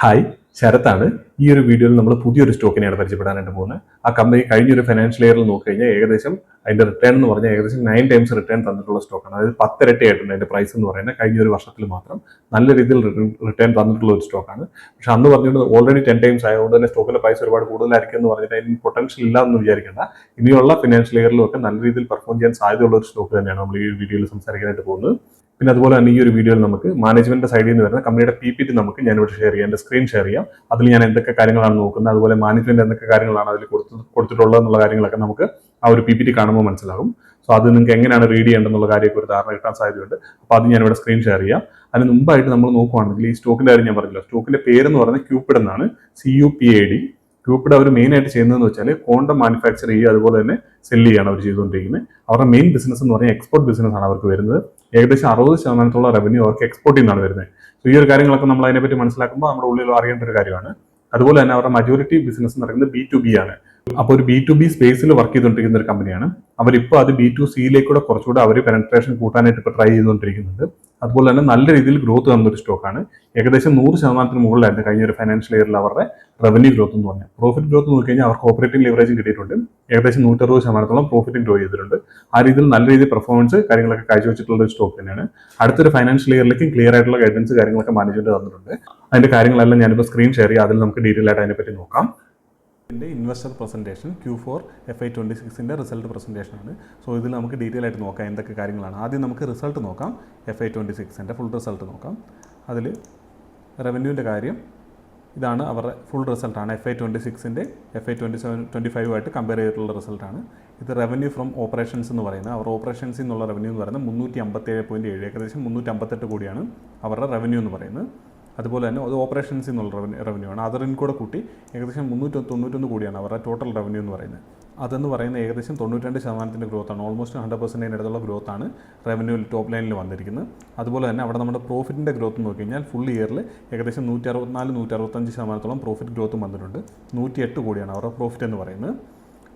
Hi, ശരത്താണ്. ഈ ഒരു വീഡിയോയിൽ നമ്മൾ പുതിയൊരു സ്റ്റോക്കിനെയാണ് പരിചയപ്പെടാനായിട്ട് പോകുന്നത്. ആ കമ്പനി കഴിഞ്ഞൊരു ഫൈനാൻഷ്യൽ ഇയറിൽ നോക്കിക്കഴിഞ്ഞാൽ ഏകദേശം അതിന്റെ റിട്ടേൺ എന്ന് പറഞ്ഞാൽ ഏകദേശം 9 ടൈംസ് റിട്ടേൺ തന്നിട്ടുള്ള സ്റ്റോക്കാണ്. അതായത് 10 ഇരട്ടിയായിട്ടുണ്ട് അതിന്റെ പ്രൈസ് എന്ന് പറയുന്നത് കഴിഞ്ഞ ഒരു വർഷത്തിൽ മാത്രം നല്ല രീതിയിൽ റിട്ടേൺ തന്നിട്ടുള്ള ഒരു സ്റ്റോക്കാണ്. പക്ഷെ അന്ന് പറഞ്ഞിട്ട് ഓൾറെഡി 10 ടൈംസ് ആയതുകൊണ്ട് തന്നെ സ്റ്റോക്കിന്റെ പ്രൈസ് ഒരുപാട് കൂടുതലായിരിക്കും എന്ന് പറഞ്ഞിട്ട് അതിന് പൊട്ടൻഷ്യൽ ഇല്ല എന്ന് വിചാരിക്കേണ്ട. ഇനിയുള്ള ഫൈനാൻഷ്യൽ ഇയറിലും ഒക്കെ നല്ല രീതിയിൽ പെർഫോം ചെയ്യാൻ സാധ്യതയുള്ള ഒരു സ്റ്റോക്ക് തന്നെയാണ് നമ്മൾ ഈ വീഡിയോയിൽ സംസാരിക്കാനായിട്ട് പോകുന്നത്. പിന്നെ അതുപോലെ തന്നെ ഈ ഒരു വീഡിയോയിൽ നമുക്ക് മാനേജ്മെന്റ് സൈഡിൽ നിന്ന് വരുന്ന കമ്പനിയുടെ PPT നമുക്ക് ഞാനിവിടെ ഷെയർ ചെയ്യാം, എൻ്റെ സ്ക്രീൻ ഷെയർ ചെയ്യാം. അതിൽ ഞാൻ എന്തൊക്കെ കാര്യങ്ങളാണ് നോക്കുന്നത്, അതുപോലെ മാനേജ്മെന്റ് എന്തൊക്കെ കാര്യങ്ങളാണ് അതിൽ കൊടുത്തിട്ടുള്ളത് എന്നുള്ള കാര്യങ്ങളൊക്കെ നമുക്ക് ആ ഒരു PPT കാണുമ്പോൾ മനസ്സിലാകും. സോ അത് നിങ്ങൾക്ക് എങ്ങനെയാണ് റീഡ് ചെയ്യേണ്ടതെന്നുള്ള കാര്യമൊക്കെ ഒരു ധാരണ കിട്ടാൻ സാധ്യതയുണ്ട്. അപ്പോൾ അത് ഞാനിവിടെ സ്ക്രീൻ ഷെയർ ചെയ്യാം. അതിന് മുമ്പായിട്ട് നമ്മൾ നോക്കുവാണെങ്കിൽ ഈ സ്റ്റോക്കിന്റെ കാര്യം ഞാൻ പറഞ്ഞില്ല, സ്റ്റോക്കിന്റെ പേരെന്ന് പറയുന്നത് ക്യൂപ്പിഡ് എന്നാണ്, CUPAD. ക്യൂപ്പിഡ് അവർ മെയിൻ ആയിട്ട് ചെയ്യുന്നതെന്ന് വെച്ചാൽ കോണ്ടം മാനുഫാക്ചർ ചെയ്യുക, അതുപോലെ തന്നെ സെല് ചെയ്യാണ് അവർ ചെയ്തുകൊണ്ടിരിക്കുന്നത്. അവരുടെ മെയിൻ ബിസിനസ് എന്ന് പറഞ്ഞാൽ എക്സ്പോർട്ട് ബിസിനസ് ആണ് അവർക്ക് വരുന്നത്. ഏകദേശം 60% റവന്യൂ അവർക്ക് എക്സ്പോർട്ടിൽ നിന്നാണ് വരുന്നത്. സോ ഈ ഒരു കാര്യങ്ങളൊക്കെ നമ്മൾ അതിനെപ്പറ്റി മനസ്സിലാക്കുമ്പോൾ നമ്മുടെ ഉള്ളിൽ അറിയേണ്ട ഒരു കാര്യമാണ്. അതുപോലെ തന്നെ അവരുടെ മജോറിറ്റി ബിസിനസ് എന്ന് പറയുന്നത് B2B ആണ്. അപ്പോൾ ഒരു B2B സ്പേസിൽ വർക്ക് ചെയ്തുകൊണ്ടിരിക്കുന്ന ഒരു കമ്പനിയാണ്. അവരിപ്പോൾ അത് B2Cയിലേക്കൂടെ കുറച്ചുകൂടെ അവർ പെനട്രേഷൻ കൂട്ടാനായിട്ട് ഇപ്പോൾ ട്രൈ ചെയ്തുകൊണ്ടിരിക്കുന്നുണ്ട്. അതുപോലെ തന്നെ നല്ല രീതിയിൽ ഗ്രോത്ത് തന്നൊരു സ്റ്റോക്കാണ്. ഏകദേശം 100% മുകളിലായിരുന്നു കഴിഞ്ഞ ഒരു ഫൈനാൻഷ്യൽ ഇയറിൽ അവരുടെ റവന്യൂ ഗ്രോത്ത് എന്ന് പറഞ്ഞാൽ. പ്രോഫിറ്റ് ഗ്രോത്ത് നോക്കിക്കഴിഞ്ഞാൽ അവർക്ക് ഓപ്പറേറ്റിംഗ് ലിവറേജും കിട്ടിയിട്ടുണ്ട്. ഏകദേശം 160% പ്രോഫിറ്റും ഗ്രോ ചെയ്തിട്ടുണ്ട്. ആ രീതിയിൽ നല്ല രീതിയിൽ പെർഫോമൻസ് കാര്യങ്ങളൊക്കെ കാഴ്ചവെച്ചിട്ടുള്ള ഒരു സ്റ്റോക്ക് തന്നെയാണ്. അടുത്തൊരു ഫൈനാൻഷ്യൽ ഇയറിലേക്കും ക്ലിയർ ആയിട്ടുള്ള ഗൈഡൻസ് കാര്യങ്ങളൊക്കെ മാനേജ്മെന്റ് തന്നിട്ടുണ്ട്. അതിന്റെ കാര്യങ്ങളെല്ലാം ഞാനിപ്പോൾ സ്ക്രീൻ ഷെയർ ചെയ്യാം. അതിൽ നമുക്ക് ഡീറ്റെയിൽ ആയിട്ട് അതിനെപ്പറ്റി നോക്കാം. ഇതിൻ്റെ investor presentation Q4 FY26 result presentation ആണ്. സോ ഇതിൽ നമുക്ക് ഡീറ്റെയിൽ ആയിട്ട് നോക്കാം എന്തൊക്കെ കാര്യങ്ങളാണ്. ആദ്യം നമുക്ക് റിസൾട്ട് നോക്കാം. FY26 ഫുൾ റിസൾട്ട് നോക്കാം. അതിൽ റവന്യൂവിൻ്റെ കാര്യം ഇതാണ് അവരുടെ ഫുൾ റിസൾട്ടാണ്. FY26 FY25 ആയിട്ട് കമ്പയർ ചെയ്തിട്ടുള്ള റിസൾട്ടാണ്. ഇത് റവന്യൂ ഫ്രം ഓപ്പറേഷൻസ് എന്ന് പറയുന്നത്, അവർ ഓപ്പറേഷൻസിൽ നിന്നുള്ള റവന്യൂ എന്ന് പറയുന്നത് 357.7, ഏകദേശം 358 കോടിയാണ് അവരുടെ റവന്യൂ എന്ന് പറയുന്നത്. അതുപോലെ തന്നെ അത് ഓപ്പറേഷൻസിൽ നിന്നുള്ള റവന്യൂ ആണ്. അതറിൻ കൂടെ കൂട്ടി ഏകദേശം 391 കോടിയാണ് അവരുടെ ടോട്ടൽ റവന്യൂ എന്ന് പറയുന്നത്. അതെന്ന് പറയുന്നത് ഏകദേശം 92% ഗ്രോത്താണ്. ഓൾമോസ്റ്റ് 100% അടുത്തുള്ള ഗ്രോത്താണ് റവന്യൂ ടോപ്പ് ലൈനിൽ വന്നിരിക്കുന്നത്. അതുപോലെ തന്നെ അവിടെ നമ്മുടെ പ്രോഫിറ്റിൻ്റെ ഗ്രോത്ത് നോക്കി കഴിഞ്ഞാൽ ഫുൾ ഇയറിൽ ഏകദേശം 164-165% പ്രോഫിറ്റ് ഗ്രോത്തും വന്നിട്ടുണ്ട്. 108 കോടിയാണ് അവരുടെ പ്രോഫിറ്റ് എന്ന് പറയുന്നത്.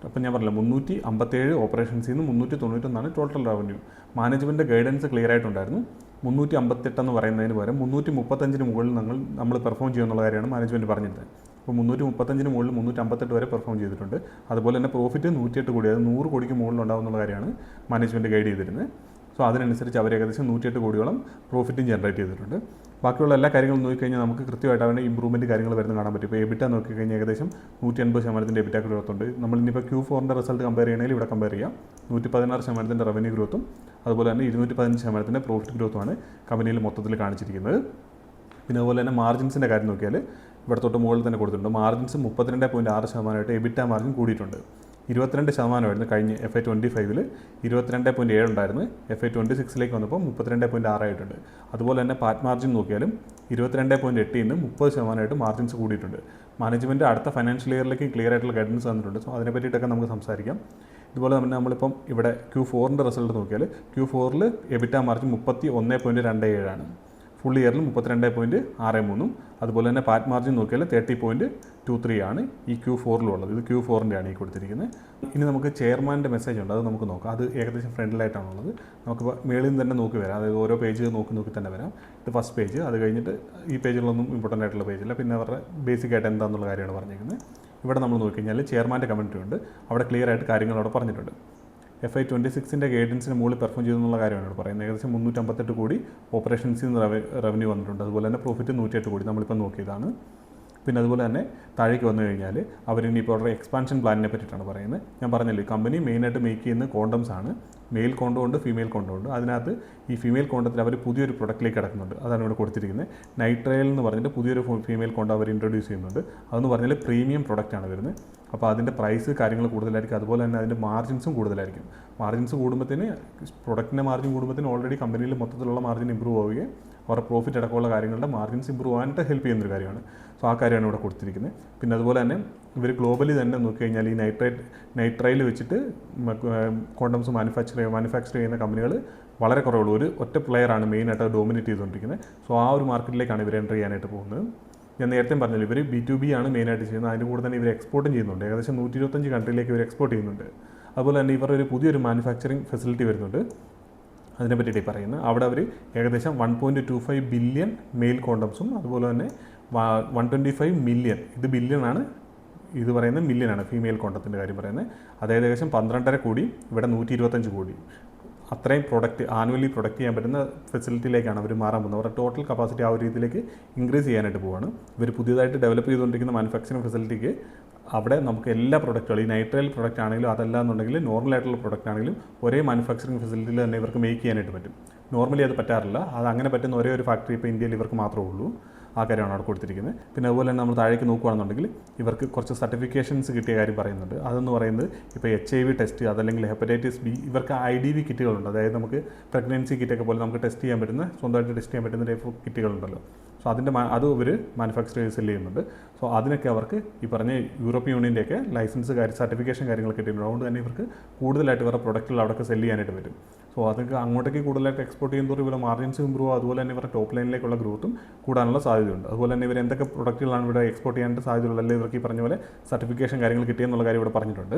അപ്പം ഞാൻ പറഞ്ഞില്ല, 357 ഓപ്പറേഷൻസിൽ നിന്ന് 391 total revenue. Management guidance clear ആയിട്ടുണ്ടായിരുന്നു. 358 എന്ന് പറയുന്നതിന് പകരം 335 മുകളിൽ നമ്മൾ പെർഫോം ചെയ്യുന്നുള്ള കാര്യമാണ് മാനേജ്മെൻറ്റ് പറഞ്ഞിരുന്നത്. അപ്പോൾ 335 മുകളിൽ 358 വരെ പെർഫോം ചെയ്തിട്ടുണ്ട്. അതുപോലെ തന്നെ പ്രോഫിറ്റ് 108 കോടി, അതായത് 100 കോടിക്ക് മുകളിൽ ഉണ്ടാകുന്നുള്ള കാര്യമാണ് മാനേജ്മെൻറ്റ് ഗൈഡ് ചെയ്തിരുന്നത്. സോ അതിനനുസരിച്ച് അവർ ഏകദേശം 108 കോടിയോളം പ്രോഫിറ്റും ജനറേറ്റ് ചെയ്തിട്ടുണ്ട്. ബാക്കിയുള്ള എല്ലാ കാര്യങ്ങളും നോക്കിക്കഴിഞ്ഞാൽ നമുക്ക് കൃത്യമായിട്ട് അവരുടെ ഇമ്പ്രൂവ്മെൻറ്റ് കാര്യങ്ങൾ വരുന്നത് കാണാൻ പറ്റും. ഇപ്പോൾ EBITDA നോക്കിക്കഴിഞ്ഞാൽ ഏകദേശം 180% EBITDA ഗ്രോത്ത് ഉണ്ട്. നമ്മളിനിപ്പോൾ Q4 റിസൾട്ട് കമ്പയർ ചെയ്യണമെങ്കിൽ ഇവിടെ കമ്പയർ ചെയ്യാം. 116% റവന്യൂ ഗ്രോത്തും അതുപോലെ തന്നെ 215% പ്രോഫിറ്റ് ഗ്രോത്തുമാണ് കമ്പനിയിൽ മൊത്തത്തിൽ കാണിച്ചിരിക്കുന്നത്. പിന്നെ അതുപോലെ തന്നെ മാർജിൻസിൻ്റെ കാര്യം നോക്കിയാൽ ഇവിടെ തൊട്ട് മുകളിൽ തന്നെ കൊടുത്തിട്ടുണ്ട്. മാർജിൻസ് 32.6% EBITDA മാർജിൻ കൂടിയിട്ടുണ്ട്. 22% കഴിഞ്ഞ് FY25 22.7 ഉണ്ടായിരുന്നു. FY26 വന്നപ്പോൾ 32.6 ആയിട്ടുണ്ട്. അതുപോലെ തന്നെ പാറ്റ് മാർജിൻ നോക്കിയാലും 22.8 നിന്ന് 30% മാർജിൻസ് കൂടിയിട്ടുണ്ട്. മാനേജ്മെൻറ്റ് അടുത്ത ഫൈനാൻഷ്യൽ ഇയറിലേക്ക് ക്ലിയർ ആയിട്ടുള്ള ഗൈഡൻസ് തന്നിട്ടുണ്ട്. സോ അതിനെ പറ്റിയിട്ടൊക്കെ നമുക്ക് സംസാരിക്കാം. ഇതുപോലെ തന്നെ നമ്മളിപ്പം ഇവിടെ Q4 റിസൾട്ട് നോക്കിയാൽ Q4 EBITDA മാർജിൻ 31.27 ആണ്. ഫുൾ ഇയറിൽ 32.63. അതുപോലെ തന്നെ പാറ്റ് മാർജിൻ നോക്കിയാൽ 30.23 ആണ് ഈ Q4 ഇത് Q4 ആണ് ഈ കൊടുത്തിരിക്കുന്നത്. ഇനി നമുക്ക് ചെയർമാൻ്റെ മെസ്സേജ് ഉണ്ട്, അത് നമുക്ക് നോക്കാം. അത് ഏകദേശം ഫ്രണ്ടിലായിട്ടാണുള്ളത്. നമുക്കിപ്പോൾ മേളിൽ നിന്ന് തന്നെ നോക്കി വരാം, അതായത് ഓരോ പേജ് നോക്കി തന്നെ വരാം. ഇത് ഫസ്റ്റ് പേജ്, അത് കഴിഞ്ഞിട്ട് ഈ പേജിലൊന്നും ഇമ്പോർട്ടൻ്റ് ആയിട്ടുള്ള പേജില്ല. പിന്നെ അവരുടെ ബേസിക് ആയിട്ട് എന്താണെന്നുള്ള കാര്യമാണ് പറഞ്ഞിരിക്കുന്നത്. ഇവിടെ നമ്മൾ നോക്കിക്കഴിഞ്ഞാൽ ചെയർമാൻ്റെ കമൻറ്റ് ഉണ്ട്. അവിടെ ക്ലിയർ ആയിട്ട് കാര്യങ്ങൾ അവിടെ പറഞ്ഞിട്ടുണ്ട്. FY26 ഗൈഡൻസിന് മുകളിൽ പെർഫോം ചെയ്തെന്നുള്ള കാര്യമാണ് ഇവിടെ പറയുന്നത്. ഏകദേശം 358 കോടി ഓപ്പറേഷൻസിൽ നിന്ന് റവന്യൂ വന്നിട്ടുണ്ട്. അതുപോലെ തന്നെ പ്രോഫിറ്റ് 108 കോടി നമ്മളിപ്പോൾ നോക്കിയതാണ്. പിന്നെ അതുപോലെ തന്നെ താഴേക്ക് വന്നു കഴിഞ്ഞാൽ അവരിനിപ്പോൾ അവരുടെ എക്സ്പാൻഷൻ പ്ലാനിനെ പറ്റിയിട്ടാണ് പറയുന്നത്. ഞാൻ പറഞ്ഞല്ലോ, കമ്പനി മെയിനായിട്ട് മേക്ക് ചെയ്യുന്ന കോണ്ടംസ് ആണ്. മെയിൽ കോണ്ടം ഉണ്ട്, ഫീമെയിൽ കോണ്ടം ഉണ്ട്. അതിനകത്ത് ഈ ഫീമെയിൽ കോണ്ടത്തിൽ അവർ പുതിയൊരു പ്രൊഡക്റ്റിലേക്ക് കിടക്കുന്നുണ്ട്. അതാണ് ഇവിടെ കൊടുത്തിരിക്കുന്നത്. നൈട്രയൽ എന്ന് പറഞ്ഞിട്ട് പുതിയൊരു ഫീമെയിൽ കോണ്ടം അവർ ഇൻട്രൊഡ്യൂസ് ചെയ്യുന്നുണ്ട്. അതെന്ന് പറഞ്ഞാൽ പ്രീമിയം പ്രൊഡക്റ്റാണ് വരുന്നത്. അപ്പോൾ അതിൻ്റെ പ്രൈസ് കാര്യങ്ങൾ കൂടുതലായിരിക്കും. അതുപോലെ തന്നെ അതിൻ്റെ മാർജിൻസും കൂടുതലായിരിക്കും. മാർജിൻസ് കൂടുമ്പോഴത്തേന് പ്രൊഡക്റ്റിൻ്റെ മാർജിൻ കൂടുമ്പോഴത്തേന് ഓൾറെഡി കമ്പനിയിൽ മൊത്തത്തിലുള്ള മാർജിൻ ഇമ്പ്രൂവ് ആവുകയും അവരുടെ പ്രോഫിറ്റ് അടക്കമുള്ള കാര്യങ്ങളുടെ മാർജിൻസ് ഇമ്പ്രൂവ് ആകാനായിട്ട് ഹെൽപ്പ് ചെയ്യുന്നൊരു കാര്യമാണ്. സോ ആ കാര്യമാണ് ഇവിടെ കൊടുത്തിരിക്കുന്നത്. പിന്നെ അതുപോലെ തന്നെ ഇവർ ഗ്ലോബലി തന്നെ നോക്കിക്കഴിഞ്ഞാൽ ഈ നൈട്രൈൽ വെച്ചിട്ട് കോണ്ടംസ് മാനുഫാക്ചർ ചെയ്യുന്ന കമ്പനികൾ വളരെ കുറവുള്ളൂ. ഒരു ഒറ്റ പ്ലെയറാണ് മെയിനായിട്ട് ഡോമിനേറ്റ് ചെയ്തുകൊണ്ടിരിക്കുന്നത്. സോ ആ ഒരു മാർക്കറ്റിലേക്കാണ് ഇവർ എൻ്റർ ചെയ്യാനായിട്ട് പോകുന്നത്. ഞാൻ നേരത്തെ പറഞ്ഞല്ലോ, ഇവർ B2B ആണ് മെയിനായിട്ട് ചെയ്യുന്നത്. അതിൻ്റെ കൂടെ തന്നെ ഇവർ എക്സ്പോർട്ടും ചെയ്യുന്നുണ്ട്. ഏകദേശം 125 കൺട്രിയിലേക്ക് ഇവർ എക്സ്പോർട്ട് ചെയ്യുന്നുണ്ട്. അതുപോലെ തന്നെ ഇവർ ഒരു പുതിയൊരു മാനുഫാക്ചറിങ് ഫെസിലിറ്റി വരുന്നുണ്ട്. അതിനെ പറ്റിയിട്ട് പറയുന്നത് അവിടെ അവർ ഏകദേശം 1.25 ബില്യൺ മെയിൽ കോണ്ടംസും അതുപോലെ തന്നെ 125 മില്യൺ, ഇത് ബില്യണാണ്, ഇത് പറയുന്നത് മില്യനാണ്, ഫീമെയിൽ കോണ്ടത്തിൻ്റെ കാര്യം പറയുന്നത്. അതായത് ഏകദേശം 12.5 കോടി, ഇവിടെ 125 കോടി. അത്രയും പ്രൊഡക്റ്റ് ആനുവലി പ്രൊഡക്റ്റ് ചെയ്യാൻ പറ്റുന്ന ഫെസിലിറ്റിയിലേക്കാണ് അവർ മാറാൻ പോകുന്നത്. അവരുടെ ടോട്ടൽ കപ്പാസിറ്റി ആ ഒരു രീതിയിലേക്ക് ഇൻക്രീസ് ചെയ്യാനായിട്ട് പോവുകയാണ്. ഇവർ പുതിയതായിട്ട് ഡെവലപ്പ് ചെയ്തുകൊണ്ടിരിക്കുന്ന മാനുഫാക്ചറിങ് ഫെസിലിറ്റിക്ക് അവിടെ നമുക്ക് എല്ലാ പ്രൊഡക്റ്റുകളും, ഈ നൈട്രൈൽ പ്രൊഡക്റ്റ് ആണെങ്കിലും അതല്ല എന്നുണ്ടെങ്കിൽ നോർമലായിട്ടുള്ള പ്രൊഡക്റ്റ് ആണെങ്കിലും ഒരേ മാനുഫാക്ചറിങ് ഫെസിലിറ്റിയിൽ തന്നെ ഇവർക്ക് മേക്ക് ചെയ്യാനായിട്ട് പറ്റും. നോർമലി അത് പറ്റാറില്ല. അത് അങ്ങനെ പറ്റുന്ന ഒരേ ഒരു ഫാക്ടറി ഇപ്പോൾ ഇന്ത്യയിൽ ഇവർക്ക് മാത്രമേ ഉള്ളൂ. ആ കാര്യമാണ് അവിടെ കൊടുത്തിരിക്കുന്നത്. പിന്നെ അതുപോലെ തന്നെ നമ്മൾ താഴേക്ക് നോക്കുകയാണെന്നുണ്ടെങ്കിൽ ഇവർക്ക് കുറച്ച് സർട്ടിഫിക്കേഷൻസ് കിട്ടിയ കാര്യം പറയുന്നുണ്ട്. അതെന്ന് പറയുന്നത് ഇപ്പോൾ HIV ടെസ്റ്റ്, അതല്ലെങ്കിൽ ഹെപ്പറ്റൈറ്റിസ് ബി, ഇവർക്ക് IDV കിറ്റുകളുണ്ട്. അതായത് നമുക്ക് പ്രഗ്നൻസി കിറ്റൊക്കെ പോലെ നമുക്ക് ടെസ്റ്റ് ചെയ്യാൻ പറ്റുന്ന, സ്വന്തമായിട്ട് ടെസ്റ്റ് ചെയ്യാൻ പറ്റുന്ന ടൈപ്പ് കിറ്റുകളുണ്ടല്ലോ. സോ അത് ഇവർ മാനുഫാക്ചറേഴ്സ് സെല് ചെയ്യുന്നുണ്ട്. സോ അതിനൊക്കെ അവർക്ക് ഈ പറഞ്ഞ യൂറോപ്യൻ യൂണിയൻ്റെയൊക്കെ ലൈസൻസ് സർട്ടിഫിക്കേഷൻ കാര്യങ്ങളൊക്കെ കിട്ടിയിട്ടുണ്ട്. അതുകൊണ്ട് തന്നെ ഇവർക്ക് കൂടുതലായിട്ട് ഇവരുടെ പ്രൊഡക്റ്റുകൾ അവിടെയൊക്കെ സെല് ചെയ്യാനായിട്ട് പറ്റും. സോ അതൊക്കെ അങ്ങോട്ടേക്ക് കൂടുതലായിട്ട് എക്സ്പോർട്ട് ചെയ്യുന്നതോറും ഇവരുടെ മാർജിൻസ് ഇമ്പ്രൂവ്, അതുപോലെ തന്നെ ഇവരുടെ ടോപ്പ് ലൈനിലേക്കുള്ള ഗ്രോത്തും കൂടാനുള്ള സാധ്യതയുണ്ട്. അതുപോലെ തന്നെ ഇവർ എന്തൊക്കെ പ്രൊഡക്റ്റുകളാണ് ഇവിടെ എക്സ്പോർട്ട് ചെയ്യാനായിട്ട് സാധ്യതയുള്ളത്, അല്ലെങ്കിൽ ഇവർക്ക് ഈ പറഞ്ഞ പോലെ സർട്ടിഫിക്കേഷൻ കാര്യങ്ങൾ കിട്ടിയെന്നുള്ള കാര്യം ഇവിടെ പറഞ്ഞിട്ടുണ്ട്.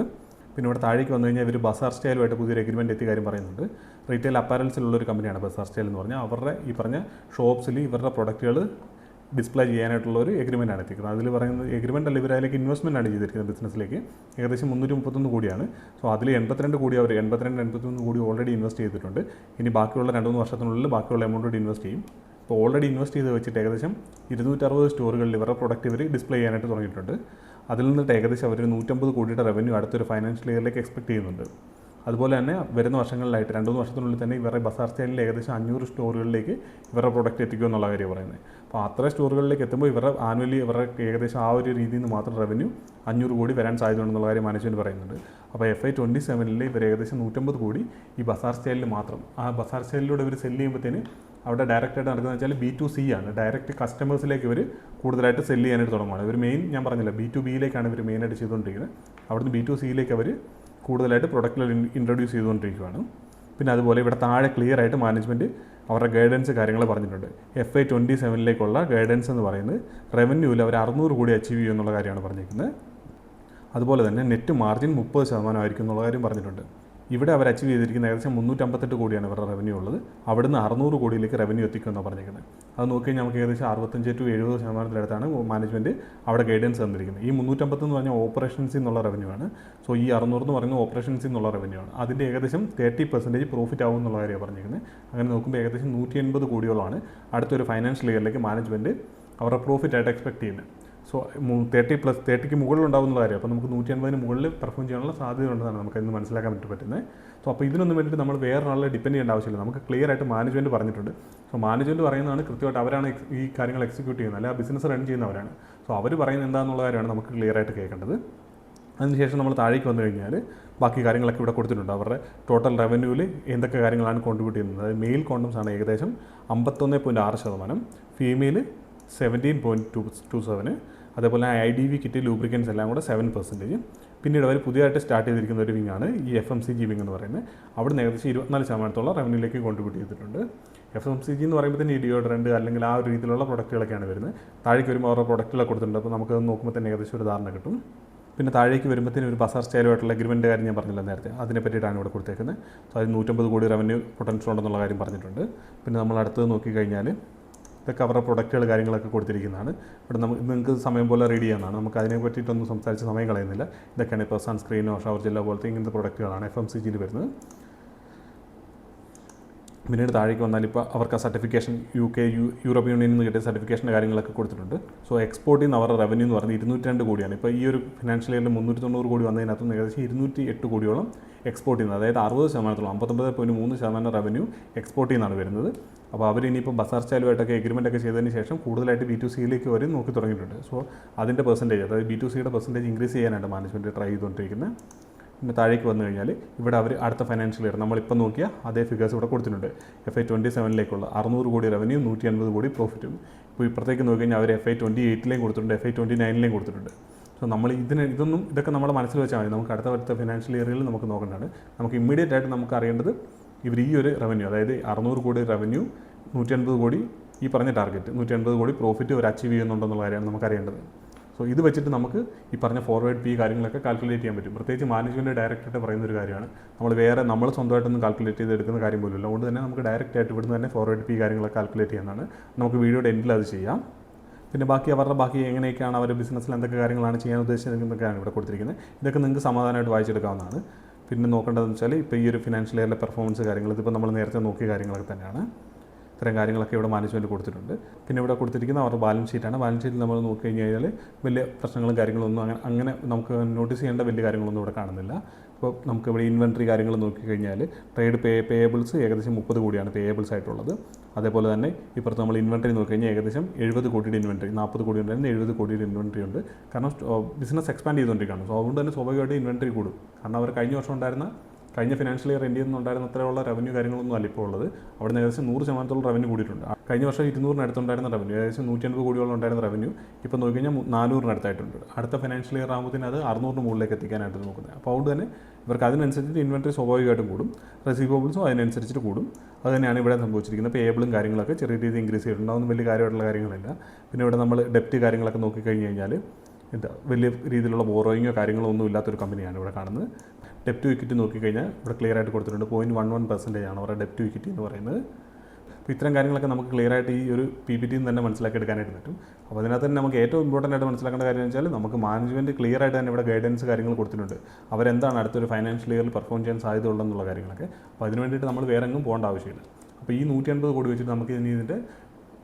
പിന്നെ ഇവിടെ താഴേക്ക് വന്നു കഴിഞ്ഞാൽ ഇവർ ബസാർ സ്റ്റൈലുമായിട്ട് പുതിയൊരു എഗ്രിമെൻറ്റ് എത്തിയ കാര്യം പറയുന്നുണ്ട്. റീറ്റെയിൽ അപ്പാരൽസിലുള്ളൊരു കമ്പനിയാണ് ബസാർ സ്റ്റൈൽ എന്ന് പറഞ്ഞാൽ. അവരുടെ ഈ പറഞ്ഞ ഷോപ്സിൽ ഇവരുടെ പ്രൊഡക്റ്റുകൾ ഡിസ്പ്ലേ ചെയ്യാനായിട്ടുള്ള ഒരു എഗ്രിമെൻറ്റാണ് എത്തിക്കുന്നത്. അതിൽ പറയുന്നത് എഗ്രിമെൻ്റ് അല്ല, ഇവർ അതിലേക്ക് ഇൻവെസ്റ്റ്മെൻറ്റ് ആണ് ചെയ്തിരിക്കുന്നത് ബിസിനസ്സിലേക്ക്. ഏകദേശം 331 കോടിയാണ്. സോ അതിൽ 82 കോടി അവർ 81 കോടി ഓൾറെഡി ഇൻവെസ്റ്റ് ചെയ്തിട്ടുണ്ട്. ഇനി ബാക്കിയുള്ള 2-3 വർഷത്തിനുള്ളിൽ ബാക്കിയുള്ള എമൗണ്ട് കൂടി ഇൻവെസ്റ്റ് ചെയ്യും. ഇപ്പോൾ ഓൾറെഡി ഇൻവെസ്റ്റ് ചെയ്ത് വെച്ചിട്ട് ഏകദേശം 260 സ്റ്റോറുകളിൽ ഇവരുടെ പ്രൊഡക്റ്റ് ഇവർ ഡിസ്പ്ലേ ചെയ്യാനായിട്ട് തുടങ്ങിയിട്ടുണ്ട്. അതിൽ നിന്നിട്ട് ഏകദേശം അവർ 150 കോടിയുടെ റവന്യൂ അടുത്തൊരു ഫൈനാൻഷ്യൽ ഇയറിലേക്ക് എക്സ്പെക്ട് ചെയ്യുന്നുണ്ട്. അതുപോലെ തന്നെ വരുന്ന വർഷങ്ങളിലായിട്ട് 2-3 വർഷത്തിനുള്ളിൽ തന്നെ ഇവരുടെ ബസാർ സ്റ്റൈലിൽ ഏകദേശം 500 സ്റ്റോറുകളിലേക്ക് ഇവരുടെ പ്രൊഡക്റ്റ് എത്തിക്കും എന്നുള്ള കാര്യം പറയുന്നത്. അപ്പോൾ അത്ര സ്റ്റോറുകളിലേക്ക് എത്തുമ്പോൾ ഇവരുടെ ആനുവലി ഇവരുടെ ഏകദേശം ആ ഒരു രീതിയിൽ നിന്ന് മാത്രം റവന്യൂ 500 കോടി വരാൻ സാധ്യതയുണ്ടെന്നുള്ള കാര്യം മാനേജ്മെൻറ്റ് പറയുന്നുണ്ട്. അപ്പോൾ FY 27 ഇവർ ഏകദേശം 150 കോടി ഈ ബസാർ സ്റ്റൈലിൽ മാത്രം, ആ ബസാർ സ്റ്റൈലിലൂടെ ഇവർ സെല്ല് ചെയ്യുമ്പോഴത്തേന് അവിടെ ഡയറക്റ്റായിട്ട് നടക്കുന്നത് വെച്ചാൽ B2C ആണ്. ഡയറക്റ്റ് കസ്റ്റമേഴ്സിലേക്ക് ഇവർ കൂടുതലായിട്ട് സെല്ല് ചെയ്യാനായിട്ട് തുടങ്ങുകയാണ്. ഇവർ മെയിൻ, ഞാൻ പറഞ്ഞില്ല, B2Bയിലേക്കാണ് ഇവർ മെയിനായിട്ട് ചെയ്തുകൊണ്ടിരിക്കുന്നത്. അവിടുന്ന് B2Cയിലേക്ക് അവർ കൂടുതലായിട്ട് പ്രൊഡക്റ്റുകൾ ഇൻട്രൊഡ്യൂസ് ചെയ്തുകൊണ്ടിരിക്കുകയാണ്. പിന്നെ അതുപോലെ ഇവിടെ താഴെ ക്ലിയർ ആയിട്ട് മാനേജ്മെൻറ്റ് അവരുടെ ഗൈഡൻസ് കാര്യങ്ങൾ പറഞ്ഞിട്ടുണ്ട്. FY 27 ഗൈഡൻസ് എന്ന് പറയുന്നത് റവന്യൂവിൽ അവർ 600 കോടി അച്ചീവ് ചെയ്യും എന്നുള്ള കാര്യമാണ് പറഞ്ഞിരിക്കുന്നത്. അതുപോലെ തന്നെ നെറ്റ് മാർജിൻ 30% ആയിരിക്കും എന്നുള്ള കാര്യം പറഞ്ഞിട്ടുണ്ട്. ഇവിടെ അവർ അച്ചീവ് ചെയ്തിരിക്കുന്ന ഏകദേശം 358 കോടിയാണ് ഇവരുടെ റവന്യൂ ഉള്ളത്. അവിടുന്ന് 600 കോടിയിലേക്ക് റവന്യൂ എത്തിക്കുമെന്നാണ് പറഞ്ഞിരിക്കുന്നത്. അത് നോക്കിക്കഴിഞ്ഞാൽ നമുക്ക് ഏകദേശം 65-70% മാനേജ്മെൻറ്റ് അവിടെ ഗൈഡൻസ് തന്നിരിക്കുന്നത്. ഈ 350 എന്ന് പറഞ്ഞാൽ ഓപ്പറേഷൻസിൽ നിന്നുള്ള റവന്യൂ ആണ്. സോ ഈ 600 എന്ന് പറയുന്നത് ഓപ്പറേഷൻസിൽ നിന്നുള്ള റവന്യൂ ആണ്. അതിൻ്റെ ഏകദേശം 30% പ്രോഫിറ്റ് ആവും എന്നുള്ള കാര്യമാണ് പറഞ്ഞിരിക്കുന്നത്. അങ്ങനെ നോക്കുമ്പോൾ ഏകദേശം 180 കോടിയോളമാണ് അടുത്തൊരു ഫൈനാൻഷ്യൽ ഇയറിലേക്ക് മാനേജ്മെൻറ്റ് അവരുടെ പ്രോഫിറ്റായിട്ട് എക്സ്പെക്ട് ചെയ്യുന്നത്. സോ 30+30ക്ക് മുകളിലുണ്ടാകുന്ന കാര്യം. അപ്പോൾ നമുക്ക് 180-ന് മുകളിൽ പെർഫോം ചെയ്യാനുള്ള സാധ്യത ഉണ്ടെന്നാണ് നമുക്ക് ഇന്ന് മനസ്സിലാക്കാൻ പറ്റുന്നത്. സോ അപ്പോൾ ഇതിനൊന്നും വേണ്ടിയിട്ട് നമ്മൾ വേറൊരാളെ ഡിപ്പെൻഡ് ചെയ്യേണ്ട ആവശ്യമില്ല. നമുക്ക് ക്ലിയർ ആയിട്ട് മാനേജ്മെൻറ്റ് പറഞ്ഞിട്ടുണ്ട്. സോ മാനേജ്മെൻറ്റ് പറയുന്നതാണ് കൃത്യമായിട്ട്, അവരാണ് ഈ കാര്യങ്ങൾ എക്സിക്യൂട്ട് ചെയ്യുന്നത്, അല്ലെങ്കിൽ ആ ബിസിനസ് റൺ ചെയ്യുന്നവരാണ്. സോ അവർ പറയുന്നത് എന്താണെന്നുള്ള കാര്യമാണ് നമുക്ക് ക്ലിയർ ആയിട്ട് കേൾക്കേണ്ടത്. അതിനുശേഷം നമ്മൾ താഴേക്ക് വന്നു കഴിഞ്ഞാൽ ബാക്കി കാര്യങ്ങളൊക്കെ ഇവിടെ കൊടുത്തിട്ടുണ്ട്. അവരുടെ ടോട്ടൽ റവന്യൂവിൽ എന്തൊക്കെ കാര്യങ്ങളാണ് കോൺട്രിബ്യൂട്ട് ചെയ്യുന്നത്. അതായത് മെയിൽ കോണ്ടംസ് ആണ് ഏകദേശം 51.6%, ഫീമെയിൽ 17.27%, അതേപോലെ IDV കിറ്റ് ലൂബ്രിക്കൻസ് എല്ലാം കൂടെ 7%. പിന്നീട് അവർ പുതിയതായിട്ട് സ്റ്റാർട്ട് ചെയ്തിരിക്കുന്ന ഒരു വിങ്ങാണ് ഈ FMCG വിങ് എന്ന് പറയുന്നത്. അവിടുന്ന് ഏകദേശം 24% റവന്യൂയിലേക്ക് കോൺട്രിബ്യൂട്ട് ചെയ്തിട്ടുണ്ട്. FMCG എന്ന് പറയുമ്പോൾ തന്നെ ഈ ഡിയോഡറൻറ്റ് അല്ലെങ്കിൽ ആ ഒരു രീതിയിലുള്ള പ്രൊഡക്റ്റുകളൊക്കെയാണ് വരുന്നത്. താഴേക്ക് വരുമ്പോൾ അവരുടെ പ്രൊഡക്റ്റുകളൊക്കെ കൊടുത്തിട്ടുണ്ട്. അപ്പോൾ നമുക്ക് നോക്കുമ്പോൾ തന്നെ ഏകദേശം ഒരു ധാരണ കിട്ടും. പിന്നെ താഴേക്ക് വരുമ്പോഴത്തേനും ഒരു ബസാർ സ്റ്റൈലുമായിട്ടുള്ള എഗ്രിമെൻ്റ് കാര്യം ഞാൻ പറഞ്ഞില്ല നേരത്തെ, അതിനെ പറ്റിയിട്ടാണ് ഇവിടെ കൊടുത്തേക്കുന്നത്. സോ അതിന് 150 കോടി റവന്യൂ പൊട്ടൻഷ്യൽ ഉണ്ടെന്നുള്ള കാര്യം പറഞ്ഞിട്ടുണ്ട്. പിന്നെ നമ്മൾ അടുത്തത് നോക്കിക്കഴിഞ്ഞാൽ ഇതൊക്കെ അവരുടെ പ്രൊഡക്റ്റുകൾ കാര്യങ്ങളൊക്കെ കൊടുത്തിരിക്കുന്നതാണ്. ഇവിടെ നിങ്ങൾക്ക് സമയം പോലെ റീഡ് ചെയ്യാനാണ്. നമുക്ക് അതിനെ പറ്റിയിട്ടൊന്നും സംസാരിച്ച് സമയം കളയുന്നില്ല. ഇതൊക്കെയാണ് ഇപ്പോൾ സൺസ്ക്രീനോ ഷവർ ജെല്ലോ പോലത്തെ ഇങ്ങനത്തെ പ്രൊഡക്റ്റുകളാണ് FMCGയിൽ വരുന്നത്. പിന്നീട് താഴേക്ക് വന്നാൽ ഇപ്പോൾ അവർക്ക് ആ സർട്ടിഫിക്കേഷൻ യൂറോപ്യൻ യൂണിയനിൽ നിന്ന് കിട്ടിയ സർട്ടിഫിക്കേഷൻ്റെ കാര്യങ്ങളൊക്കെ കൊടുത്തിട്ടുണ്ട്. സോ എക്സ്പോർട്ടിൽ നിന്ന് അവരുടെ റവന്യൂ എന്ന് പറഞ്ഞാൽ 202 കോടിയാണ്. ഇപ്പോൾ ഈ ഒരു ഫിനാൻഷ്യൽ ഇയറിൽ 390 കോടി വന്നതിനകത്ത് ഏകദേശം 208 കോടിയോളം എക്സ്പോർട്ട് ചെയ്യുന്നത്. അതായത് 60%, 59.3% റവന്യൂ എക്സ്പോർട്ടിൽ നിന്നാണ് വരുന്നത്. അപ്പോൾ അവർ ഇനിയിപ്പോൾ ബസാർ സ്റ്റൈലുമായിട്ടൊക്കെ എഗ്രിമെൻ്റ് ഒക്കെ ചെയ്തതിന് ശേഷം കൂടുതലായിട്ട് B2Cയിലേക്ക് അവർ നോക്കി തുടങ്ങിയിട്ടുണ്ട്. സോ അതിൻ്റെ പെർസെൻറ്റേജ്, അതായത് B2Cയുടെ പെർസെൻറ്റേജ് ഇൻക്രീസ് ചെയ്യാനായിട്ട് മാനേജ്മെൻറ്റ് ട്രൈ ചെയ്തുകൊണ്ടിരിക്കുന്നത്. പിന്നെ താഴേക്ക് വന്നു കഴിഞ്ഞാൽ ഇവിടെ അവർ അടുത്ത ഫൈനാൻഷ്യൽ ഇയർ നമ്മളിപ്പോൾ നോക്കിയ അതേ ഫിഗേഴ്സ് ഇവിടെ കൊടുത്തിട്ടുണ്ട്. FY 27 600 കോടി റവന്യൂ, 180 കോടി പ്രോഫിറ്റും. ഇപ്പോൾ ഇപ്പുറത്തേക്ക് നോക്കി കഴിഞ്ഞാൽ അവർ FY 28 കൊടുത്തിട്ടുണ്ട്, FY 29 കൊടുത്തിട്ടുണ്ട്. സോ നമ്മൾ ഇതൊക്കെ നമ്മുടെ മനസ്സിൽ വെച്ചാൽ മതി. നമുക്ക് അടുത്ത ഫിനാൻഷ്യൽ ഇയറുകളിൽ നമുക്ക് നോക്കേണ്ടതാണ്. നമുക്ക് ഇമ്മീഡിയറ്റ് ആയിട്ട് നമുക്ക് അറിയേണ്ടത് ഇവർ ഈ ഒരു റവന്യൂ, അതായത് 600 കോടി റവന്യൂ, 180 കോടി ഈ പറഞ്ഞ ടാർഗറ്റ്, 180 കോടി പ്രോഫിറ്റ് അവർ അച്ചീവ് ചെയ്യുന്നുണ്ടെന്നുള്ള കാര്യമാണ് നമുക്ക് അറിയേണ്ടത്. സോ ഇത് വെച്ചിട്ട് നമുക്ക് ഈ പറഞ്ഞ ഫോർവേഡ് പി കാര്യങ്ങളൊക്കെ കാൽക്കുലേറ്റ് ചെയ്യാൻ പറ്റും. പ്രത്യേകിച്ച് മാനേജ്മെൻറ്റ് ഡയറക്റ്റായിട്ട് പറയുന്ന ഒരു കാര്യമാണ്. നമ്മൾ സ്വന്തമായിട്ടൊന്നും കാൽക്കുലേറ്റ് ചെയ്ത് എടുക്കുന്ന കാര്യം പോലും ഇല്ല. അതുകൊണ്ട് തന്നെ നമുക്ക് ഡയറക്റ്റായിട്ട് ഇവിടുന്ന് തന്നെ ഫോർവേഡ് പി കാര്യങ്ങളൊക്കെ കാൽക്കുലേറ്റ് ചെയ്യാനാണ്. നമുക്ക് വീഡിയോയുടെ എൻഡിൽ അത് ചെയ്യാം. പിന്നെ ബാക്കി എങ്ങനെയൊക്കെയാണ് അവർ ബിസിനസ്സിൽ എന്തൊക്കെ കാര്യങ്ങളാണ് ചെയ്യാൻ ഉദ്ദേശിക്കുന്നതൊക്കെയാണ് ഇവിടെ കൊടുത്തിരിക്കുന്നത്. ഇതൊക്കെ നിങ്ങൾക്ക് സമാധാനമായിട്ട് വായിച്ചെടുക്കാവുന്നതാണ്. പിന്നെ നോക്കേണ്ടതെന്ന് വെച്ചാൽ ഇപ്പോൾ ഈ ഒരു ഫിനാൻഷ്യൽ ഇയറിലെ പെർഫോമൻസ് കാര്യങ്ങൾ ഇതിപ്പോൾ നമ്മൾ നേരത്തെ നോക്കിയ കാര്യങ്ങളൊക്കെ തന്നെയാണ്. ഇത്തരം കാര്യങ്ങളൊക്കെ ഇവിടെ മാനേജ്മെൻറ്റ് കൊടുത്തിട്ടുണ്ട്. പിന്നെ ഇവിടെ കൊടുത്തിരിക്കുന്ന അവരുടെ ബാലൻസ് ഷീറ്റാണ്. ബാലൻസ് ഷീറ്റിൽ നമ്മൾ നോക്കി കഴിഞ്ഞാൽ വലിയ പ്രശ്നങ്ങളും കാര്യങ്ങളൊന്നും അങ്ങനെ നമുക്ക് നോട്ടീസ് ചെയ്യേണ്ട വലിയ കാര്യങ്ങളൊന്നും ഇവിടെ കാണുന്നില്ല. ഇപ്പോൾ നമുക്ക് ഇവിടെ ഇൻവെൻട്രി കാര്യങ്ങൾ നോക്കിക്കഴിഞ്ഞാൽ ട്രേഡ് പേയബിൾസ് ഏകദേശം 30 കോടിയാണ് പേയബിൾസ് ആയിട്ടുള്ളത്. അതേപോലെ തന്നെ ഇപ്പുറത്ത് നമ്മൾ ഇൻവെൻട്രി നോക്കിക്കഴിഞ്ഞാൽ ഏകദേശം 70 കോടിയുടെ ഇൻവെൻട്രി, 40 കോടി ഉണ്ടായിരുന്നു 70 കോടിയുടെ ഇൻവെൻട്രി ഉണ്ട്. കാരണം ബിസിനസ് എക്സ്പാൻഡ് ചെയ്തുകൊണ്ടിരിക്കുകയാണ്. സോ അതുകൊണ്ട് തന്നെ സ്വാഭാവികമായിട്ട് ഇൻവെൻട്രി കൂടും. കാരണം അവർ കഴിഞ്ഞ ഫിനാൻഷ്യൽ ഇയർ എൻഡിൽ നിന്നുണ്ടായിരുന്ന അത്രയുള്ള റവന്യൂ കാര്യങ്ങളൊന്നും അല്ല ഇപ്പോൾ ഉള്ളത്. അവിടെ നിന്ന് ഏകദേശം 100% റവന്യൂ കൂടിയിട്ടുണ്ട്. കഴിഞ്ഞ വർഷം 200 അടുത്തുണ്ടായിരുന്ന റവന്യൂ ഏകദേശം 180 കോടിയോളം ഉണ്ടായിരുന്ന റവന്യൂ ഇപ്പോൾ നോക്കിക്കഴിഞ്ഞാൽ 400 അടുത്തായിട്ടുണ്ട്. അടുത്ത ഫിനാൻഷ്യൽ ഇയർ ആകുമ്പോഴത്തേന് അത് 600 മുകളിലേക്ക് എത്തിക്കാനായിട്ട് നോക്കുന്നത്. അപ്പോൾ അതുകൊണ്ട് തന്നെ ഇവർക്ക് അതിനനുസരിച്ചിട്ട് ഇൻവെൻട്രി സ്വാഭാവികമായിട്ടും കൂടും, റെസീവബിൾസും അതിനനുസരിച്ചിട്ട് കൂടും. അത് തന്നെയാണ് ഇവിടെ സംഭവിച്ചിരിക്കുന്നത്. പേയബിളും കാര്യങ്ങളൊക്കെ ചെറിയ രീതിയിൽ ഇൻക്രീസ് ചെയ്തിട്ടുണ്ട്. അതൊന്നും വലിയ കാര്യമായിട്ടുള്ള കാര്യങ്ങളില്ല. പിന്നെ ഇവിടെ നമ്മൾ ഡെപ്റ്റ് കാര്യങ്ങളൊക്കെ നോക്കിക്കഴിഞ്ഞ് കഴിഞ്ഞാൽ വലിയ രീതിയിലുള്ള ബോറോയിങ്ങോ കാര്യങ്ങളോ ഒന്നും ഇല്ലാത്തൊരു കമ്പനിയാണ് ഇവിടെ കാണുന്നത്. ഡെപ്റ്റ് ടു ഇക്വിറ്റി നോക്കിക്കഴിഞ്ഞാൽ ഇവിടെ ക്ലിയർ ആയിട്ട് കൊടുത്തിട്ടുണ്ട്. 0.11% ആണ് അവരുടെ ഡെപ്റ്റ് ടു ഇക്വിറ്റി എന്ന് പറയുന്നത്. അപ്പോൾ ഇത്തരം കാര്യങ്ങളൊക്കെ നമുക്ക് ക്ലിയർ ആയിട്ട് ഈ ഒരു PPT തന്നെ മനസ്സിലാക്കിയെടുക്കാനായിട്ട് പറ്റും. അപ്പോൾ അതിനകത്ത് തന്നെ നമുക്ക് ഏറ്റവും ഇമ്പോർട്ടൻ്റ് ആയിട്ട് മനസ്സിലാക്കേണ്ട കാര്യം എന്ന് വെച്ചാൽ നമുക്ക് മാനേജ്മെൻറ്റ് ക്ലിയർ ആയിട്ട് തന്നെ ഇവിടെ ഗൈഡൻസ് കാര്യങ്ങൾ കൊടുത്തിട്ടുണ്ട്. അവരെന്താണ് അടുത്തൊരു ഫൈനാൻഷ്യൽ ഇയറിൽ പെർഫോം ചെയ്യാൻ സാധ്യത ഉള്ളതെന്നുള്ള കാര്യങ്ങളൊക്കെ. അപ്പോൾ അതിന് വേണ്ടിയിട്ട് നമ്മൾ വേറെ എങ്ങും പോകേണ്ട ആവശ്യമില്ല. അപ്പോൾ ഈ 150 കോടി വെച്ചിട്ട് നമുക്ക് ഇനി ഇതിൻ്റെ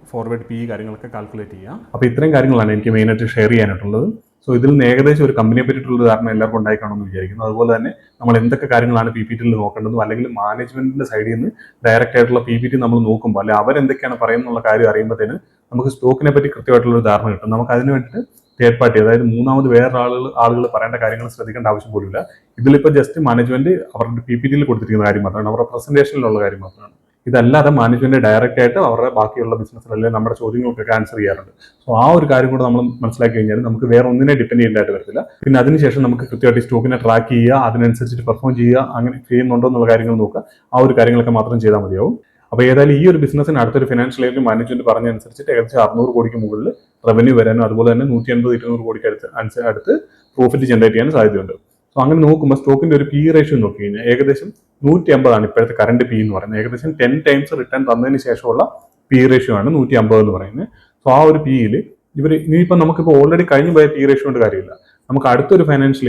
ഫോർവേഡ് PE കാര്യങ്ങളൊക്കെ കാൽക്കുലേറ്റ് ചെയ്യാം. അപ്പോൾ ഇത്രയും കാര്യങ്ങളാണ് എനിക്ക് മെയിനായിട്ട് ഷെയർ ചെയ്യാനായിട്ടുള്ളത്. സോ ഇതിൽ നിന്ന് ഏകദേശം ഒരു കമ്പനിയെ പറ്റിയിട്ടുള്ള ധാരണ എല്ലാവർക്കും ഉണ്ടായിക്കാണെന്ന് വിചാരിക്കുന്നു. അതുപോലെ തന്നെ നമ്മൾ എന്തൊക്കെ കാര്യങ്ങളാണ് PPT നോക്കേണ്ടതും അല്ലെങ്കിൽ മാനേജ്മെന്റിന്റെ സൈഡിൽ നിന്ന് ഡയറക്റ്റ് ആയിട്ടുള്ള PPT നമ്മൾ നോക്കുമ്പോൾ അല്ലെങ്കിൽ അവരെന്തൊക്കെയാണ് പറയുന്നുള്ള കാര്യം അറിയുമ്പോഴത്തേന് നമുക്ക് സ്റ്റോക്കിനെ പറ്റി കൃത്യമായിട്ടുള്ള ഒരു ധാരണ കിട്ടും. നമുക്ക് അതിന് വേണ്ടിയിട്ട് തേർഡ് പാർട്ടി, അതായത് മൂന്നാമത് വേറെ ആളുകൾ പറയേണ്ട കാര്യങ്ങൾ ശ്രദ്ധിക്കേണ്ട ആവശ്യം പോലുമില്ല. ഇതിലിപ്പോൾ ജസ്റ്റ് മാനേജ്മെന്റ് അവരുടെ PPT കൊടുത്തിരിക്കുന്ന കാര്യം മാത്രമാണ്, അവരുടെ പ്രസന്റേഷനിലുള്ള കാര്യം മാത്രമാണ്. ഇതല്ലാതെ മാനേജ്മെന്റ് ഡയറക്റ്റ് ആയിട്ട് അവരുടെ ബാക്കിയുള്ള ബിസിനസ്സിൽ അല്ലെങ്കിൽ നമ്മുടെ ചോദ്യങ്ങൾക്കൊക്കെ ആൻസർ ചെയ്യാറുണ്ട്. സോ ആ ഒരു കാര്യം കൂടെ നമ്മൾ മനസ്സിലാക്കി കഴിഞ്ഞാൽ നമുക്ക് വേറെ ഒന്നിനെ ഡിപ്പെൻഡ് ചെയ്യേണ്ടതായിട്ട് വരത്തില്ല. പിന്നെ അതിനുശേഷം നമുക്ക് കൃത്യമായിട്ട് സ്റ്റോക്കിനെ ട്രാക്ക് ചെയ്യുക, അതിനനുസരിച്ചിട്ട് പെർഫോം ചെയ്യുക, അങ്ങനെ ചെയ്യുന്നുണ്ടോ എന്നുള്ള കാര്യങ്ങൾ നോക്കുക. ആ ഒരു കാര്യങ്ങളൊക്കെ മാത്രം ചെയ്താൽ മതിയാവും. അപ്പോൾ ഏതായാലും ഈ ഒരു ബിസിനസ്സിന് അടുത്തൊരു ഫിനാൻഷ്യൽ ഇയറിൽ മാനേജ്മെന്റ് പറഞ്ഞനുസരിച്ചിട്ട് ഏകദേശം 600 കോടിക്ക് മുകളിൽ റവന്യൂ വരാനും അതുപോലെ തന്നെ 180-200 കോടിക്ക് അടുത്ത് പ്രോഫിറ്റ് ജനറേറ്റ് ചെയ്യാനും സാധ്യതയുണ്ട്. സോ അങ്ങനെ നോക്കുമ്പോൾ സ്റ്റോക്കിന്റെ ഒരു PE റേഷ്യോ നോക്കി കഴിഞ്ഞാൽ ഏകദേശം 150 ഇപ്പോഴത്തെ കറണ്ട് PE എന്ന് പറയുന്നത്. ഏകദേശം 10 times റിട്ടേൺ തന്നതിന് ശേഷമുള്ള PE റേഷ്യോ ആണ് 150 എന്ന് പറയുന്നത്. സോ ആ ഒരു PEയിൽ ഇനിയിപ്പോൾ നമുക്കിപ്പോൾ ഓൾറെഡി കഴിഞ്ഞു പോയ PE റേഷ്യോ കൊണ്ട് കാര്യമില്ല. നമുക്ക് അടുത്തൊരു ഫൈനാൻഷ്യൽ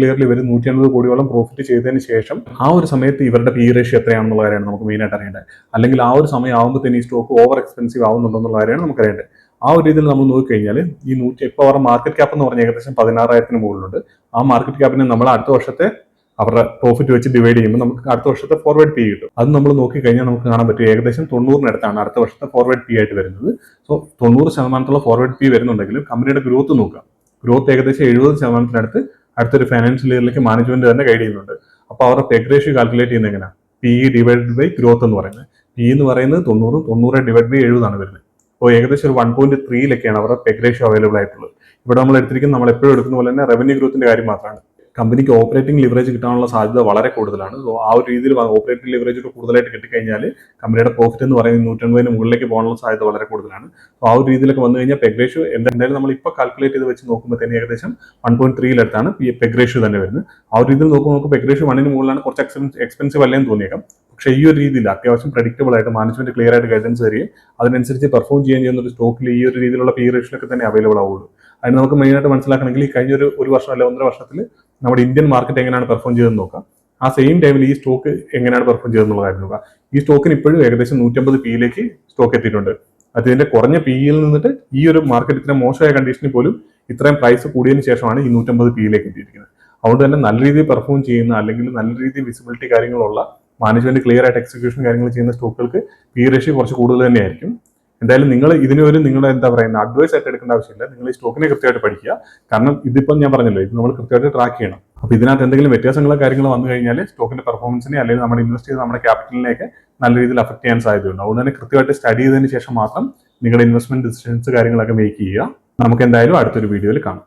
ഇയറിൽ ഇവർ 150 കോടിയോളം പ്രോഫിറ്റ് ചെയ്തതിന് ശേഷം ആ ഒരു സമയത്ത് ഇവരുടെ PE റേഷ്യോ എത്രയാണെന്നുള്ള കാര്യമാണ് നമുക്ക് മെയിനായിട്ട് അറിയേണ്ടത്. അല്ലെങ്കിൽ ആ ഒരു സമയം ആകുമ്പോൾ തന്നെ ഈ സ്റ്റോക്ക് ഓവർ എക്സ്പെൻസീവ് ആവുന്നുണ്ടോ എന്നുള്ള കാര്യമാണ് നമുക്ക് അറിയേണ്ടത്. ആ ഒരു രീതിയിൽ നമ്മൾ നോക്കിക്കഴിഞ്ഞാൽ ഈ ഇപ്പോൾ അവരുടെ മാർക്കറ്റ് ക്യാപ്പ് എന്ന് പറഞ്ഞാൽ ഏകദേശം 16,000 മുകളിലുണ്ട്. ആ മാർക്കറ്റ് ക്യാപ്പിനെ നമ്മൾ അടുത്ത വർഷത്തെ അവരുടെ പ്രോഫിറ്റ് വെച്ച് ഡിവൈഡ് ചെയ്യുമ്പോൾ നമുക്ക് അടുത്ത വർഷത്തെ ഫോർവേഡ് PE കിട്ടും. അത് നമ്മൾ നോക്കിക്കഴിഞ്ഞാൽ നമുക്ക് കാണാൻ പറ്റും ഏകദേശം 90-അടുത്താണ് അടുത്ത വർഷത്തെ ഫോർവേഡ് PE ആയിട്ട് വരുന്നത്. സോ 90% ഫോർവേഡ് PE വരുന്നുണ്ടെങ്കിലും കമ്പനിയുടെ ഗ്രോത്ത് നോക്കാം. ഗ്രോത്ത് ഏകദേശം 70% അടുത്തൊരു ഫൈനാൻഷ്യൽ ഇയറിലേക്ക് മാനേജ്മെന്റ് തന്നെ ഗൈഡ് ചെയ്യുന്നുണ്ട്. അപ്പോൾ അവരുടെ പെഗ് റേഷ്യോ കാൽക്കുലേറ്റ് ചെയ്യുന്നത് എങ്ങനെയാണ്? PE ഡിവൈഡഡ് ബൈ ഗ്രോത്ത് എന്ന് പറയുന്നത്. PE എന്ന് പറയുന്നത് 90 ഡിവൈഡ് ബൈ 70 ആണ് വരുന്നത്. അപ്പോൾ ഏകദേശം ഒരു 1.3 അവരുടെ പെഗ് റേഷ്യോ അവൈലബിൾ ആയിട്ടുള്ളത്. ഇവിടെ നമ്മൾ എടുത്തിരിക്കുന്നത് നമ്മൾ എപ്പോഴും എടുക്കുന്ന പോലെ തന്നെ റവന്യൂ ഗ്രോത്തിന്റെ കാര്യം മാത്രമാണ്. കമ്പനിക്ക് ഓപ്പറേറ്റിംഗ് ലിവറേജ് കിട്ടാനുള്ള സാധ്യത വളരെ കൂടുതലാണ്. സോ ആ ഒരു രീതിയിൽ ഓപ്പറേറ്റിംഗ് ലിവറേജ് കൂടുതലായിട്ട് കിട്ടിക്കഴിഞ്ഞാൽ കമ്പനിയുടെ പ്രോഫിറ്റ് എന്ന് പറയുന്നത് 180 മുകളിലേക്ക് പോകാനുള്ള സാധ്യത വളരെ കൂടുതലാണ്. സോ ആ ഒരു രീതിയിലൊക്കെ വന്നു കഴിഞ്ഞാൽ പെഗ് റേഷ്യോ എന്തായാലും നമ്മൾ ഇപ്പോൾ കാൽക്കുലേറ്റ് ചെയ്ത് വെച്ച് നോക്കുമ്പോൾ തന്നെ ഏകദേശം 1.3 പെഗ് റേഷ്യോ തന്നെ വരുന്നത്. ആ ഒരു രീതിയിൽ നോക്കുമ്പോൾ പെഗ് റേഷ്യോ 1 മുകളിലാണ്. കുറച്ച് എക്സ്പെൻസീവ് അല്ലേന്ന് തോന്നിയേക്കാം. പക്ഷേ ഈ ഒരു രീതിയിൽ അത്യാവശ്യം പ്രഡിക്റ്റബിൾ ആയിട്ട് മാനേജ്മെന്റ് ക്ലിയർ ആയിട്ട് ഗൈഡൻസ് തരികയും അതിനനുസരിച്ച് പെർഫോം ചെയ്യുന്ന ഒരു സ്റ്റോക്കിൽ ഈ ഒരു രീതിയിലുള്ള PE റേഷ്യോയിലൊക്കെ തന്നെ അവൈലബിൾ ആവുള്ളൂ. അതിന് നമുക്ക് മെയിനായിട്ട് മനസ്സിലാക്കണമെങ്കിൽ ഈ കഴിഞ്ഞ ഒരു വർഷം അല്ലെങ്കിൽ 1.5 വർഷത്തിൽ നമ്മുടെ ഇന്ത്യൻ മാർക്കറ്റ് എങ്ങനെയാണ് പെർഫോം ചെയ്തതെന്ന് നോക്കാം. ആ സെയിം ടൈമിൽ ഈ സ്റ്റോക്ക് എങ്ങനെയാണ് പെർഫോം ചെയ്തെന്നുള്ള കാര്യം നോക്കാം. ഈ സ്റ്റോക്കിന് ഇപ്പോഴും ഏകദേശം 150 PEയിലേക്ക് സ്റ്റോക്ക് എത്തിയിട്ടുണ്ട്. അതിന്റെ കുറഞ്ഞ PEയിൽ നിന്നിട്ട് ഈ ഒരു മാർക്കറ്റ് ഇത്ര മോശമായ കണ്ടീഷനിൽ പോലും ഇത്രയും പ്രൈസ് കൂടിയതിന് ശേഷമാണ് ഈ 150 PEയിലേക്ക് എത്തിയിരിക്കുന്നത്. അതുകൊണ്ട് തന്നെ നല്ല രീതിയിൽ പെർഫോം ചെയ്യുന്ന അല്ലെങ്കിൽ നല്ല രീതിയിൽ വിസിബിലിറ്റി കാര്യങ്ങളുള്ള മാനേജ്മെന്റ് ക്ലിയർ ആയിട്ട് എക്സിക്യൂഷൻ കാര്യങ്ങൾ ചെയ്യുന്ന സ്റ്റോക്കുകൾക്ക് PE റേഷ്യോ കുറച്ച് കൂടുതൽ തന്നെയായിരിക്കും. എന്തായാലും നിങ്ങൾ ഇതിനൊരു നിങ്ങളുടെ അഡ്വൈസ് ആയിട്ട് എടുക്കേണ്ട ആവശ്യമില്ല. നിങ്ങൾ ഈ സ്റ്റോക്കിനെ കൃത്യമായിട്ട് പഠിക്കുക. കാരണം ഇതിപ്പം ഞാൻ പറഞ്ഞല്ലോ, ഇത് നമ്മൾ കൃത്യമായിട്ട് ട്രാക്ക് ചെയ്യണം. അപ്പോൾ ഇതിനകത്ത് എന്തെങ്കിലും വ്യത്യാസങ്ങളോ കാര്യങ്ങളോ വന്നു കഴിഞ്ഞാൽ സ്റ്റോക്കിന്റെ പെർഫോമൻസിനെ അല്ലെങ്കിൽ നമ്മൾ ഇൻവെസ്റ്റ് ചെയ്ത് നമ്മുടെ ക്യാപിറ്റലിനെയൊക്കെ നല്ല രീതിയിൽ അഫക്ട് ചെയ്യാൻ സാധ്യതയുണ്ട്. അതുകൊണ്ട് തന്നെ കൃത്യമായിട്ട് സ്റ്റഡി ചെയ്തതിന് ശേഷം മാത്രം നിങ്ങളുടെ ഇൻവെസ്റ്റ്മെന്റ് ഡിസിഷൻസ് കാര്യങ്ങളൊക്കെ മേക്ക് ചെയ്യുക. നമുക്ക് എന്തായാലും അടുത്തൊരു വീഡിയോയിൽ കാണാം.